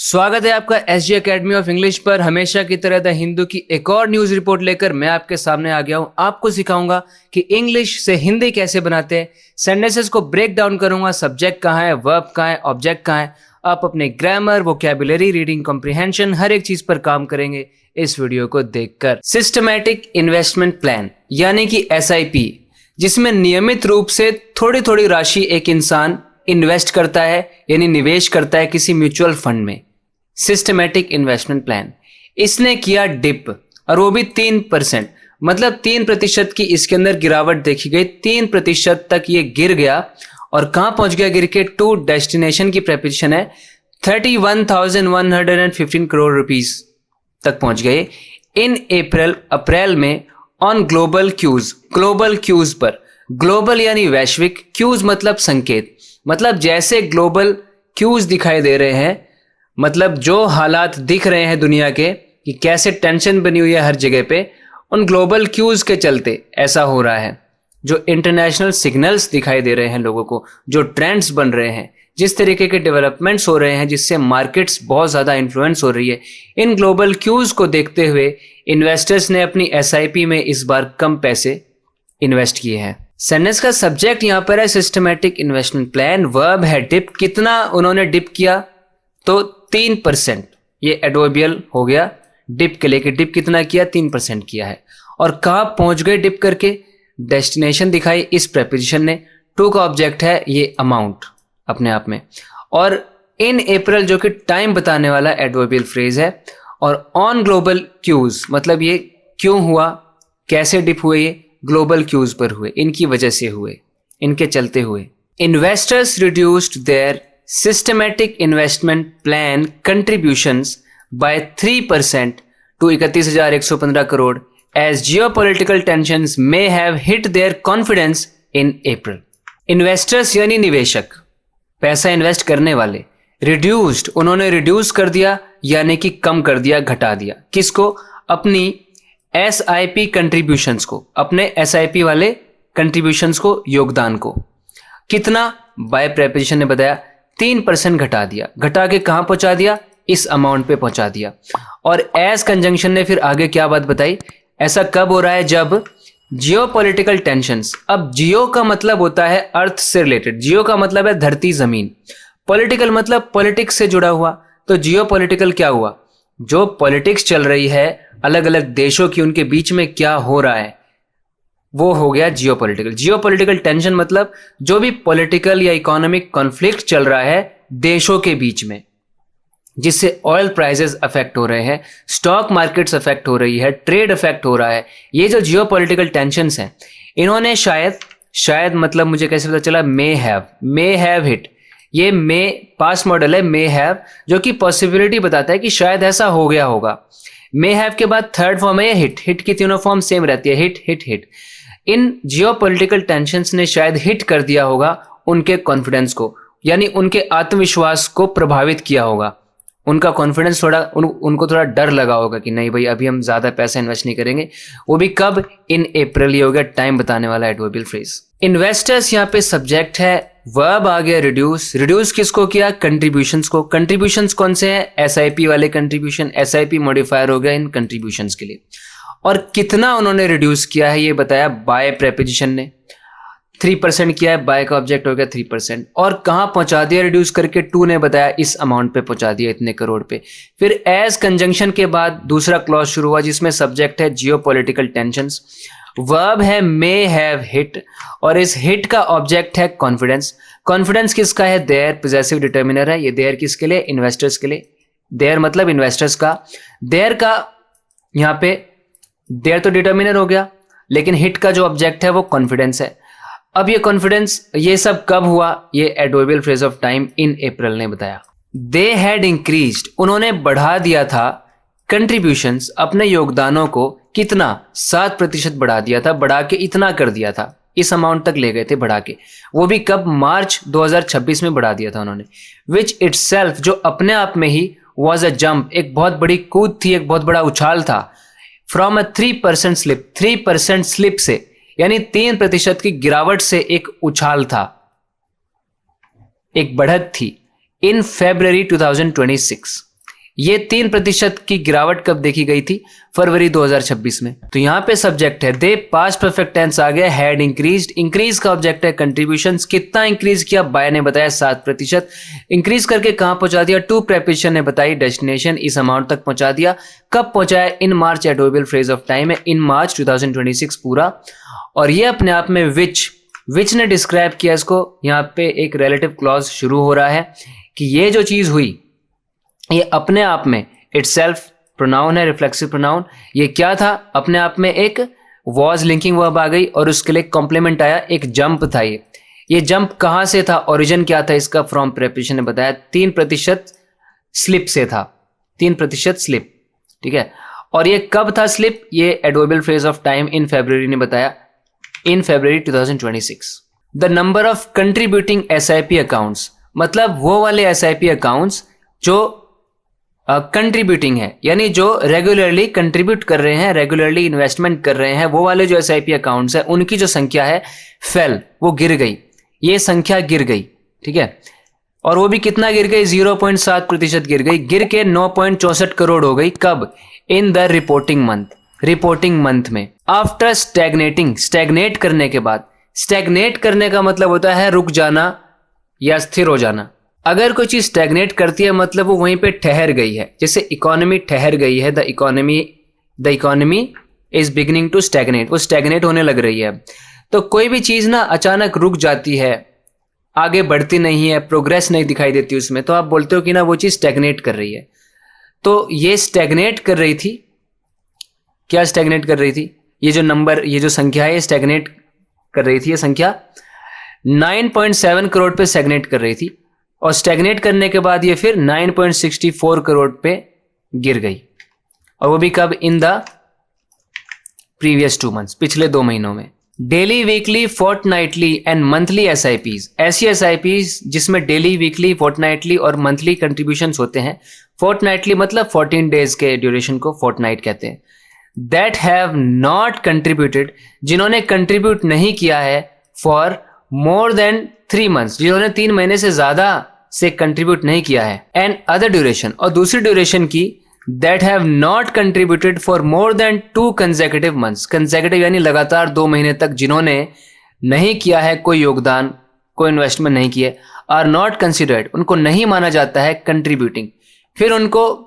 स्वागत है आपका एसजी एकेडमी ऑफ इंग्लिश पर। हमेशा की तरह द हिंदू की एक और न्यूज रिपोर्ट लेकर मैं आपके सामने आ गया हूं। आपको सिखाऊंगा कि इंग्लिश से हिंदी कैसे बनाते हैं। सेंटेंसेस को ब्रेक डाउन करूंगा। सब्जेक्ट कहाँ है, वर्ब कहाँ है, ऑब्जेक्ट कहाँ है। आप अपने ग्रामर, वोकैबुलरी, रीडिंग कॉम्प्रिहेंशन हर एक चीज पर काम करेंगे इस वीडियो को देखकर। सिस्टमैटिक इन्वेस्टमेंट प्लान यानी कि SIP, जिसमें नियमित रूप से थोड़ी थोड़ी राशि एक इंसान इन्वेस्ट करता है यानी निवेश करता है किसी म्यूचुअल फंड में। सिस्टमैटिक इन्वेस्टमेंट प्लान, इसने किया डिप और वो भी 3%, मतलब 3% की इसके अंदर गिरावट देखी गई। 3% तक ये गिर गया और कहां पहुंच गया गिर के? टू डेस्टिनेशन की प्रेपोजिशन है 31,115 करोड़ रुपीस तक पहुंच गए इन अप्रैल में ऑन ग्लोबल क्यूज पर। ग्लोबल यानी वैश्विक, क्यूज मतलब संकेत, मतलब जैसे ग्लोबल क्यूज दिखाई दे रहे हैं, मतलब जो हालात दिख रहे हैं दुनिया के कि कैसे टेंशन बनी हुई है हर जगह पे, उन ग्लोबल क्यूज के चलते ऐसा हो रहा है। जो इंटरनेशनल सिग्नल्स दिखाई दे रहे हैं लोगों को, जो ट्रेंड्स बन रहे हैं, जिस तरीके के डेवलपमेंट्स हो रहे हैं जिससे मार्केट्स बहुत ज़्यादा इन्फ्लुएंस हो रही है, इन ग्लोबल क्यूज को देखते हुए इन्वेस्टर्स ने अपनी SIP में इस बार कम पैसे इन्वेस्ट किए हैं। सेंटेंस का सब्जेक्ट यहाँ पर है सिस्टमैटिक इन्वेस्टमेंट प्लान। वर्ब है डिप। कितना उन्होंने डिप किया? तो 3%। ये एडवर्बियल हो गया डिप के लेके। डिप कितना किया? 3% किया है। और कहाँ पहुंच गए डिप करके? डेस्टिनेशन दिखाई इस प्रेपोजिशन ने। टू का ऑब्जेक्ट है ये अमाउंट अपने आप में, और इन अप्रैल जो कि टाइम बताने वाला एडवर्बियल फ्रेज है, और ऑन ग्लोबल क्यूज मतलब ये क्यों हुआ, कैसे डिप हुए, ये ग्लोबल क्यूज पर हुए, इनकी वजह से हुए, इनके चलते हुए। Investors reduced their systematic investment plan contributions by 3% to 31,115 crore as geopolitical tensions may have hit their confidence in April. Investors यानी निवेशक, पैसा इन्वेस्ट करने वाले। रिड्यूस्ड, उन्होंने रिड्यूस कर दिया यानी कि कम कर दिया, घटा दिया। किसको? अपनी SIP कंट्रीब्यूशंस को, अपने SIP वाले कंट्रीब्यूशंस को, योगदान को। कितना? बाय प्रेपोजिशन ने बताया 3% घटा दिया। घटा के कहां पहुंचा दिया? इस अमाउंट पे पहुंचा दिया। और एज कंजंक्शन ने फिर आगे क्या बात बताई? ऐसा कब हो रहा है? जब जियोपॉलिटिकल टेंशंस। अब जियो का मतलब होता है अर्थ से रिलेटेड, जियो का मतलब है धरती, जमीन। पॉलिटिकल मतलब पॉलिटिक्स से जुड़ा हुआ। तो जियोपॉलिटिकल क्या हुआ? जो पॉलिटिक्स चल रही है अलग अलग देशों की, उनके बीच में क्या हो रहा है, वो हो गया जियोपॉलिटिकल। जियोपॉलिटिकल टेंशन मतलब जो भी पॉलिटिकल या इकोनॉमिक कॉन्फ्लिक्ट चल रहा है देशों के बीच में, जिससे ऑयल प्राइसेस अफेक्ट हो रहे हैं, स्टॉक मार्केट्स अफेक्ट हो रही है, ट्रेड अफेक्ट हो रहा है। ये जो जियोपॉलिटिकल टेंशंस हैं, इन्होंने शायद मतलब मुझे कैसे पता चला? मे हैव हिट। ये मे पास्ट मॉडल है, मे हैव, जो कि पॉसिबिलिटी बताता है कि शायद ऐसा हो गया होगा। मे हैव के बाद थर्ड फॉर्म है हिट की तीनों फॉर्म सेम रहती है, हिट। इन जियोपॉलिटिकल टेंशंस ने शायद हिट कर दिया होगा उनके कॉन्फिडेंस को, यानी उनके आत्मविश्वास को प्रभावित किया होगा। उनका कॉन्फिडेंस थोड़ा उनको थोड़ा डर लगा होगा कि नहीं भाई अभी हम ज्यादा पैसा इन्वेस्ट नहीं करेंगे। वो भी कब? इन अप्रैल। ये हो गया टाइम बताने वाला एडवर्बियल फ्रेज। इन्वेस्टर्स यहाँ पे सब्जेक्ट है, वर्ब आ गया रिड्यूस किसको किया? कंट्रीब्यूशंस को। कंट्रीब्यूशंस कौन से हैं? SIP वाले कंट्रीब्यूशन। SIP मॉडिफायर हो गया इन कंट्रीब्यूशंस के लिए। और कितना उन्होंने रिड्यूस किया है ये बताया बाय प्रेपोजिशन ने। 3% किया है, बाय का ऑब्जेक्ट हो गया 3%। और कहां पहुंचा दिया रिड्यूस करके? टू ने बताया इस अमाउंट पे पहुंचा दिया, इतने करोड़ पे। फिर एज कंजंक्शन के बाद दूसरा क्लॉज शुरू हुआ जिसमें सब्जेक्ट है जियोपॉलिटिकल टेंशंस, वर्ब है मे हैव हिट, और इस हिट का ऑब्जेक्ट है कॉन्फिडेंस। कॉन्फिडेंस किसका है? देयर, पोजेसिव डिटर्मिनर है। ये देयर किसके लिए? इन्वेस्टर्स के लिए। देयर मतलब इन्वेस्टर्स का। देयर का यहाँ पे देयर तो डिटर्मिनर हो गया, लेकिन हिट का जो ऑब्जेक्ट है वो कॉन्फिडेंस है। अब ये कॉन्फिडेंस, ये सब कब हुआ? ये adverbial phrase of time in April ने बताया। दे हैड इंक्रीज्ड, उन्होंने बढ़ा दिया था कंट्रीब्यूशंस, अपने योगदानों को। कितना? 7% बढ़ा दिया था, बढ़ा के इतना कर दिया था, इस अमाउंट तक ले गए थे बढ़ा के। वो भी कब? मार्च 2026 में बढ़ा दिया था उन्होंने। विच इटसेल्फ, जो अपने आप में ही वॉज अ जंप, एक बहुत बड़ी कूद थी, एक बहुत बड़ा उछाल था। फ्रॉम अ 3% स्लिप, 3% स्लिप से, यानी 3% की गिरावट से एक उछाल था, एक बढ़त थी। इन February 2026, ये 3% की गिरावट कब देखी गई थी? फरवरी 2026 में। तो यहाँ पे सब्जेक्ट है दे, पास्ट परफेक्ट टेंस आ गया, हैड इंक्रीज्ड, इंक्रीज का ऑब्जेक्ट है कंट्रीब्यूशंस, कितना इंक्रीज किया? बाय ने बताया 7%, इंक्रीज करके कहाँ पहुंचा दिया? टू प्रेपोजिशन ने बताई डेस्टिनेशन, इस अमाउंट तक पहुंचा दिया। कब पहुंचाया? इन मार्च, एडवर्बियल फ्रेज ऑफ टाइम है इन मार्च 2026 पूरा। और ये अपने आप में विच ने डिस्क्राइब किया इसको, यहाँ पे एक रिलेटिव क्लॉज शुरू हो रहा है कि ये जो चीज हुई ये अपने आप में इटसेल्फ प्रोनाउन है, रिफ्लेक्सिव प्रोनाउन। ये क्या था? अपने आप में एक वॉज लिंकिंग वर्ब आ गई और उसके लिए कॉम्प्लीमेंट आया, एक जंप था। ये जंप कहाँ से था? ओरिजिन क्या था इसका? फ्रॉम प्रेपोजिशन ने बताया 3% स्लिप से था, 3% स्लिप, ठीक है। और ये कब था स्लिप? ये adverbial phrase of time in February ने बताया, in February 2026। The number of contributing SIP accounts, मतलब वो वाले SIP अकाउंट्स जो कंट्रीब्यूटिंग है, यानी जो रेगुलरली कंट्रीब्यूट कर रहे हैं, रेगुलरली इन्वेस्टमेंट कर रहे हैं, वो वाले जो SIP अकाउंट्स है उनकी जो संख्या है फेल, वो गिर गई, ये संख्या गिर गई, ठीक है। और वो भी कितना गिर गई? 0.7% गिर गई, गिर के 9.64 करोड़ हो गई। कब? इन द रिपोर्टिंग मंथ में। आफ्टर स्टैग्नेटिंग, स्टैग्नेट करने के बाद, स्टैग्नेट करने का मतलब होता है रुक जाना या स्थिर हो जाना। अगर कोई चीज स्टैग्नेट करती है मतलब वो वहीं पे ठहर गई है, जैसे इकोनॉमी ठहर गई है, the economy is beginning to stagnate, वो स्टैग्नेट होने लग रही है। तो कोई भी चीज ना अचानक रुक जाती है, आगे बढ़ती नहीं है, प्रोग्रेस नहीं दिखाई देती उसमें, तो आप बोलते हो कि ना वो चीज स्टैग्नेट कर रही है। तो ये स्टैग्नेट कर रही थी, क्या स्टैग्नेट कर रही थी? ये जो नंबर, ये जो संख्या है स्टैग्नेट कर रही थी, ये संख्या 9.7 करोड़ पे स्टैग्नेट कर रही थी, और स्टैग्नेट करने के बाद ये फिर 9.64 करोड़ पे गिर गई। और वो भी कब? इन द प्रीवियस 2 मंथ्स, पिछले 2 महीनों में। Daily, weekly, fortnightly and monthly SIPs, ऐसी SIPs जिसमें डेली, वीकली, फोर्टनाइटली और मंथली कंट्रीब्यूशंस होते हैं। फोर्टनाइटली मतलब 14 डेज के ड्यूरेशन को फोर्टनाइट कहते हैं। दैट हैव नॉट कंट्रीब्यूटेड, जिन्होंने कंट्रीब्यूट नहीं किया है, फॉर मोर देन 3 मंथ्स, जिन्होंने 3 महीने से ज्यादा से कंट्रीब्यूट नहीं किया है। एंड अदर ड्यूरेशन, और दूसरी ड्यूरेशन की, that have not contributed for more than 2 consecutive months, consecutive यानी लगातार 2 महीने तक जिन्होंने नहीं किया है कोई योगदान, कोई इन्वेस्टमेंट नहीं किए, आर नॉट कंसिडर्ड, उनको नहीं माना जाता है कंट्रीब्यूटिंग, फिर उनको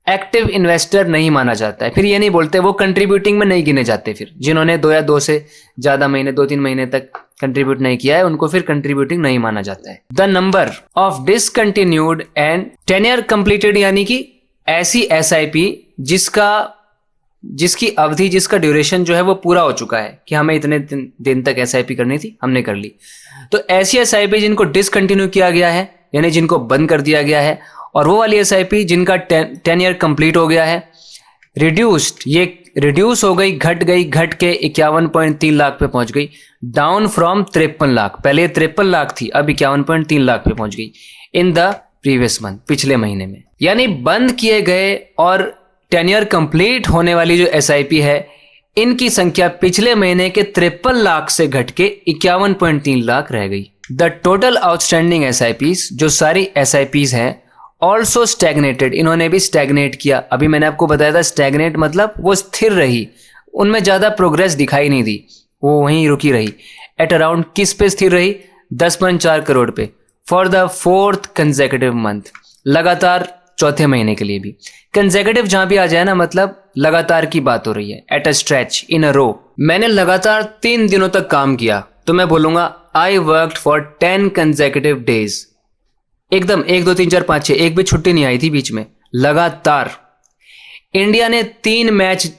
एक्टिव इन्वेस्टर नहीं माना जाता है। फिर ये नहीं बोलते वो कंट्रीब्यूटिंग में नहीं गिने जाते, फिर जिन्होंने 2 या 2 से ज्यादा महीने, 2-3 महीने तक कंट्रीब्यूट नहीं किया है, उनको फिर कंट्रीब्यूटिंग नहीं माना जाता है। The number of discontinued and tenure completed, यानी कि ऐसी SIP जिसकी अवधि, जिसका ड्यूरेशन जो है वो पूरा हो चुका है, कि हमें इतने दिन तक SIP करनी थी, हमने कर ली। तो ऐसी SIP जिनको डिसकंटिन्यू किया गया है, यानी जिनको बंद कर दिया गया है, और वो वाली SIP जिनका टेन्योर कंप्लीट हो गया है। रिड्यूस्ड, ये रिड्यूस हो गई, घट गई, घट के 51.3 लाख पे पहुंच गई, डाउन फ्रॉम 53 लाख, पहले 53 लाख थी, अब 51.3 लाख पे पहुंच गई, इन द प्रीवियस मंथ, पिछले महीने में। यानी बंद किए गए और टेन्योर कंप्लीट होने वाली जो SIP है, इनकी संख्या पिछले महीने के 53 लाख से घट के 51.3 लाख रह गई। द टोटल आउटस्टैंडिंग SIPs, जो सारी SIPs हैं, ऑल्सो स्टैग्नेटेड, इन्होंने भी स्टैग्नेट किया। अभी मैंने आपको बताया था स्टैग्नेट मतलब वो स्थिर रही, उनमें ज्यादा प्रोग्रेस दिखाई नहीं दी, वो वहीं रुकी रही। एट अराउंड किस पे स्थिर रही? 10.4 करोड़ पे, for the 4th consecutive month, लगातार 4थे महीने के लिए भी। कंसेक्यूटिव जहां भी आ जाए ना, मतलब लगातार की बात हो रही है। एट अ स्ट्रेच, इन अ रो, मैंने लगातार 3 दिनों तक काम किया, तो मैं बोलूंगा I worked for 10 consecutive days, एकदम 1 2 3 4 5 6, एक भी छुट्टी नहीं आई थी बीच में, लगातार। इंडिया ने 3 मैच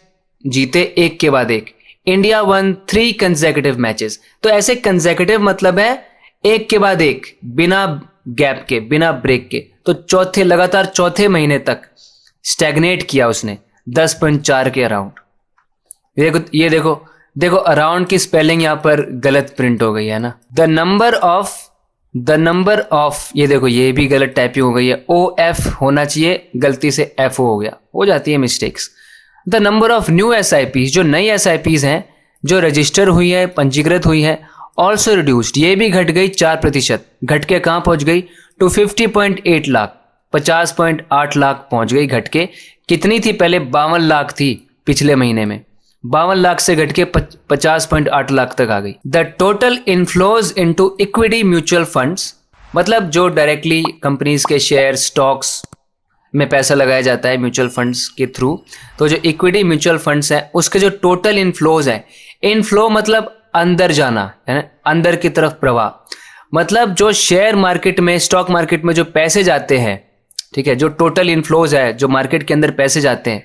जीते, एक के बाद एक। India one 3 consecutive matches. तो ऐसे कंसेक्यूटिव मतलब है एक के बाद एक, बिना गैप के, बिना ब्रेक के। तो चौथे, लगातार 4थे महीने तक स्टैग्नेट किया उसने 10.4 के अराउंड। ये देखो अराउंड की स्पेलिंग यहां पर गलत प्रिंट हो गई है ना। द नंबर ऑफ, ये देखो ये भी गलत टाइपिंग हो गई है, OF होना चाहिए, गलती से FO हो गया, हो जाती है mistakes. The number of new SIPs, जो नई SIPs हैं, जो रजिस्टर हुई है, पंजीकृत हुई है, ऑल्सो रिड्यूस्ड, ये भी घट गई 4%, घट के कहां पहुंच गई? टू 50.8 लाख, 50.8 लाख पहुंच गई घट के। कितनी थी पहले? 52 लाख थी पिछले महीने में, 52 लाख से घट के 50.8 लाख तक आ गई। The total inflows into equity mutual funds, मतलब जो डायरेक्टली कंपनीज के शेयर स्टॉक्स में पैसा लगाया जाता है म्यूचुअल फंड्स के थ्रू, तो जो इक्विटी म्यूचुअल फंड्स है उसके जो टोटल इनफ्लोज है, इनफ्लो मतलब अंदर जाना है ना, अंदर की तरफ प्रवाह, मतलब जो शेयर मार्केट में, स्टॉक मार्केट में जो पैसे जाते हैं, ठीक है, जो टोटल इनफ्लोज है, जो मार्केट के अंदर पैसे जाते हैं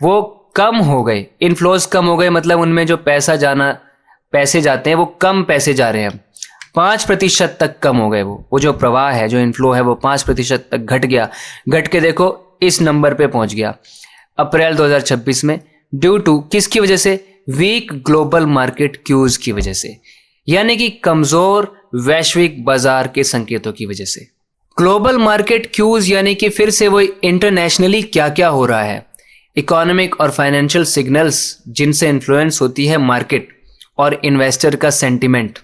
वो कम हो गए, इनफ्लोज कम हो गए, मतलब उनमें जो पैसे जाते हैं वो कम पैसे जा रहे हैं, 5% तक कम हो गए। वो जो प्रवाह है, जो इनफ्लो है वो 5% तक घट गया। घट के देखो इस नंबर पे पहुंच गया अप्रैल 2026 में, ड्यू टू किसकी वजह से? वीक ग्लोबल मार्केट क्यूज की वजह से, यानी कि कमजोर वैश्विक बाजार के संकेतों की वजह से। ग्लोबल मार्केट क्यूज यानी कि फिर से वो इंटरनेशनली क्या क्या हो रहा है, इकोनॉमिक और फाइनेंशियल सिग्नल्स जिनसे इन्फ्लुएंस होती है मार्केट और इन्वेस्टर का सेंटिमेंट,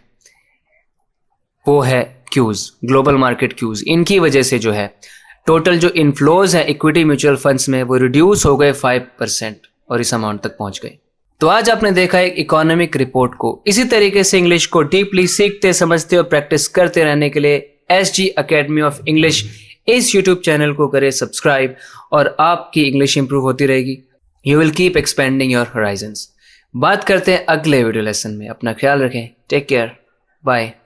वो है क्यूज, ग्लोबल मार्केट क्यूज। इनकी वजह से जो है टोटल जो इनफ्लोज है इक्विटी म्यूचुअल फंड्स में वो रिड्यूस हो गए 5% और इस अमाउंट तक पहुंच गए। तो आज आपने देखा एक इकोनॉमिक रिपोर्ट को। इसी तरीके से इंग्लिश को डीपली सीखते, समझते और प्रैक्टिस करते रहने के लिए SG अकेडमी ऑफ इंग्लिश इस यूट्यूब चैनल को करें सब्सक्राइब और आपकी इंग्लिश इंप्रूव होती रहेगी। You will keep expanding your Horizons. बात करते हैं अगले वीडियो लेसन में। अपना ख्याल रखें। Take care. बाय।